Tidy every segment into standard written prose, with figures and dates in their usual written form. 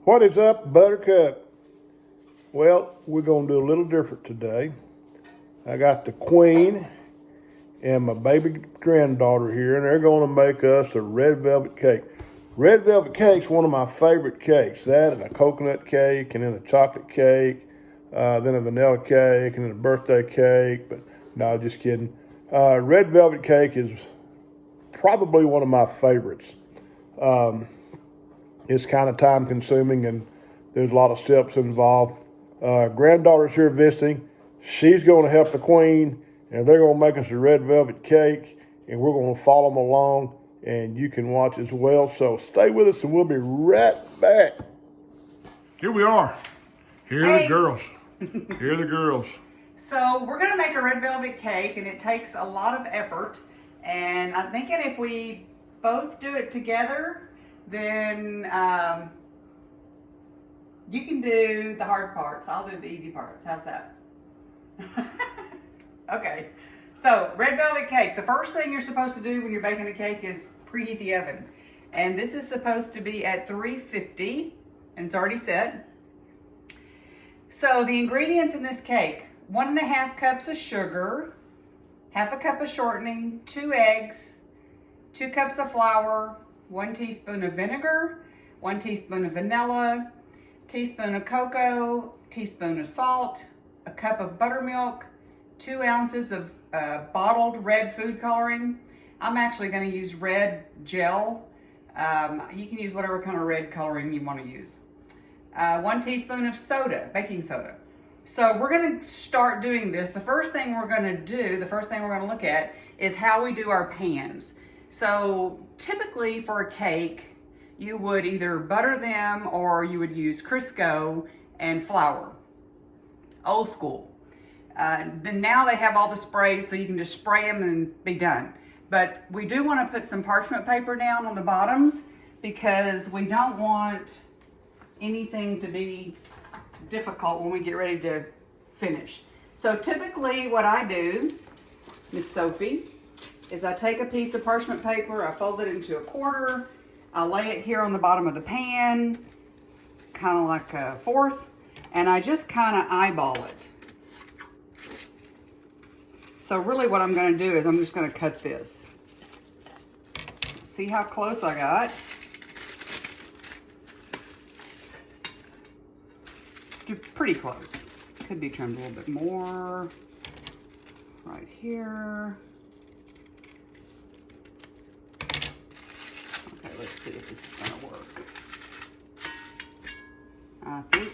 What is up, Buttercup? Well, we're going to do a little different today. I got the queen and my baby granddaughter here, and they're going to make us a red velvet cake. Red velvet cake's one of my favorite cakes. That and a coconut cake, and then a chocolate cake, then a vanilla cake, and then a birthday cake. But no, just kidding. Red velvet cake is probably one of my favorites. It's kind of time consuming and there's a lot of steps involved. Granddaughter's here visiting. She's going to help the queen, and they're going to make us a red velvet cake, and we're going to follow them along, and you can watch as well. So stay with us, and we'll be right back. Here we are. Here are the girls. Here are the girls. So we're going to make a red velvet cake, and it takes a lot of effort. And I'm thinking if we both do it together, then you can do the hard parts. I'll do the easy parts. How's that? Okay. So red velvet cake. The first thing you're supposed to do when you're baking a cake is preheat the oven. And this is supposed to be at 350, and it's already set. So the ingredients in this cake: 1.5 cups of sugar, 1/2 cup of shortening, 2 eggs, 2 cups of flour, 1 teaspoon of vinegar, 1 teaspoon of vanilla, teaspoon of cocoa, teaspoon of salt, a cup of buttermilk, 2 ounces of bottled red food coloring. I'm actually going to use red gel. You can use whatever kind of red coloring you want to use. 1 teaspoon of soda, baking soda. So we're going to start doing this. The first thing we're going to look at is how we do our pans. So typically for a cake, you would either butter them or you would use Crisco and flour. Old school. Then now they have all the sprays, so you can just spray them and be done. But we do want to put some parchment paper down on the bottoms because we don't want anything to be difficult when we get ready to finish. So typically what I do, Miss Sophie, is I take a piece of parchment paper, I fold it into a quarter, I lay it here on the bottom of the pan, kind of like a fourth, and I just kind of eyeball it. So really what I'm going to do is I'm just going to cut this. See how close I got? Pretty close. Could be trimmed a little bit more. Right here. Okay, let's see if this is going to work. I think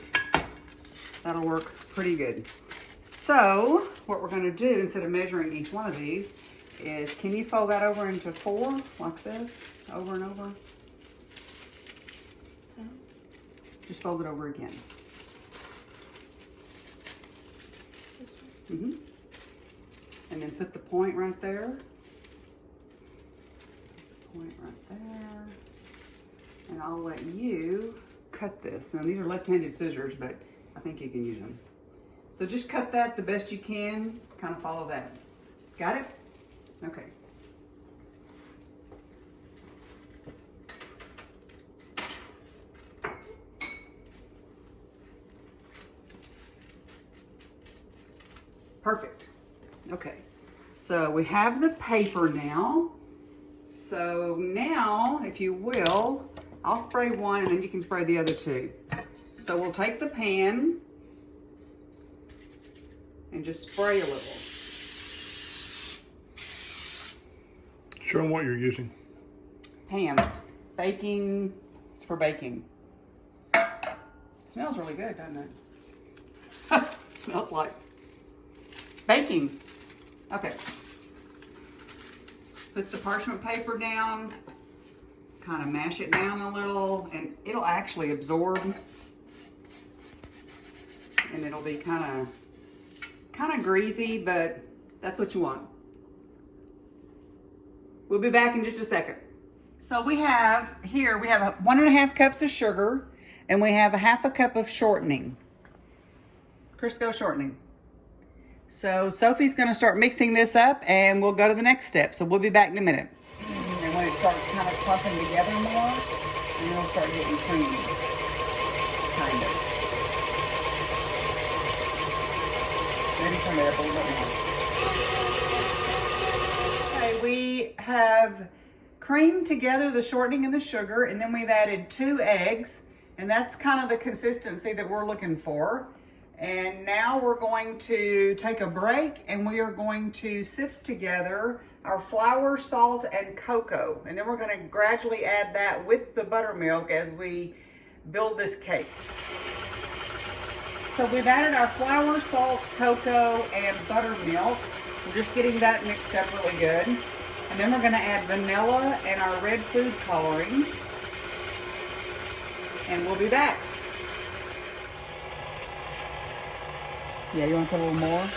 that'll work pretty good. So what we're going to do, instead of measuring each one of these, is can you fold that over into 4 like this, over and over? Just fold it over again. And then put the point right there. Point right there. And I'll let you cut this. Now these are left-handed scissors, but I think you can use them. So just cut that the best you can. Kind of follow that. Got it? Okay. Perfect. Okay, so we have the paper now. So now, if you will, I'll spray one and then you can spray the other 2. So we'll take the pan and just spray a little. Show them what you're using. Pan. Baking. It's for baking. It smells really good, doesn't it? Smells like baking. Okay. Put the parchment paper down, kind of mash it down a little, and it'll actually absorb, and it'll be kind of greasy, but that's what you want. We'll be back in just a second. So we have 1.5 cups of sugar, and we have 1/2 cup of shortening, Crisco shortening. So Sophie's going to start mixing this up, and we'll go to the next step. So we'll be back in a minute. And when it starts kind of clumping together more, and it'll start getting creamy. kind of. Maybe turn it up a little bit more. Okay, we have creamed together the shortening and the sugar, and then we've added 2 eggs, and that's kind of the consistency that we're looking for. And now we're going to take a break, and we are going to sift together our flour, salt, and cocoa. And then we're going to gradually add that with the buttermilk as we build this cake. So we've added our flour, salt, cocoa, and buttermilk. We're just getting that mixed up really good. And then we're going to add vanilla and our red food coloring. And we'll be back. Yeah, you want to put a little more?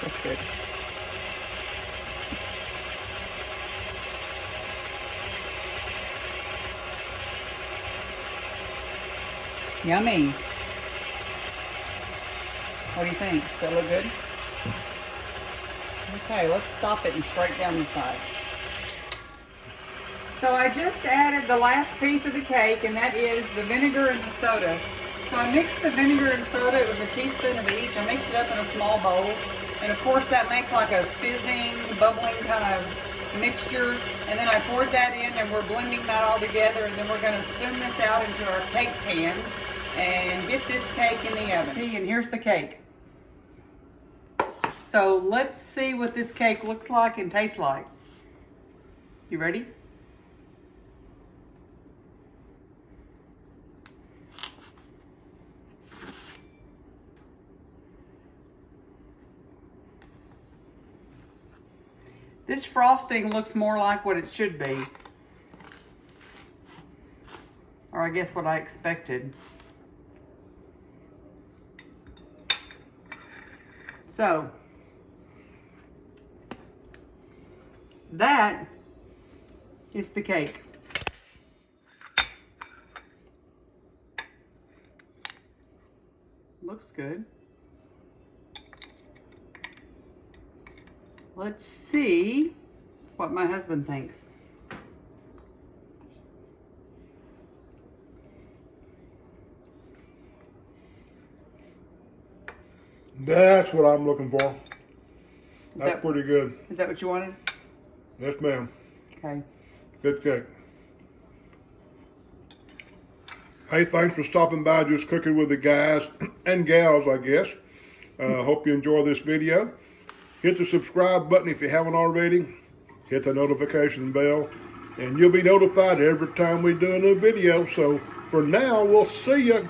That's good. Yummy. What do you think? Does that look good? Okay, let's stop it and straight down the sides. So I just added the last piece of the cake, and that is the vinegar and the soda. So I mixed the vinegar and soda. It was a teaspoon of each. I mixed it up in a small bowl. And of course that makes like a fizzing, bubbling kind of mixture. And then I poured that in, and we're blending that all together. And then we're going to spoon this out into our cake pans and get this cake in the oven. And here's the cake. So let's see what this cake looks like and tastes like. You ready? This frosting looks more like what it should be. Or I guess what I expected. So, that is the cake. Looks good. Let's see what my husband thinks. That's what I'm looking for. That's pretty good. Is that what you wanted? Yes, ma'am. Okay. Good cake. Hey, thanks for stopping by Just Cooking with the Guys and Gals, I guess. Hope you enjoy this video. Hit the subscribe button if you haven't already. Hit the notification bell, and you'll be notified every time we do a new video. So for now, we'll see you.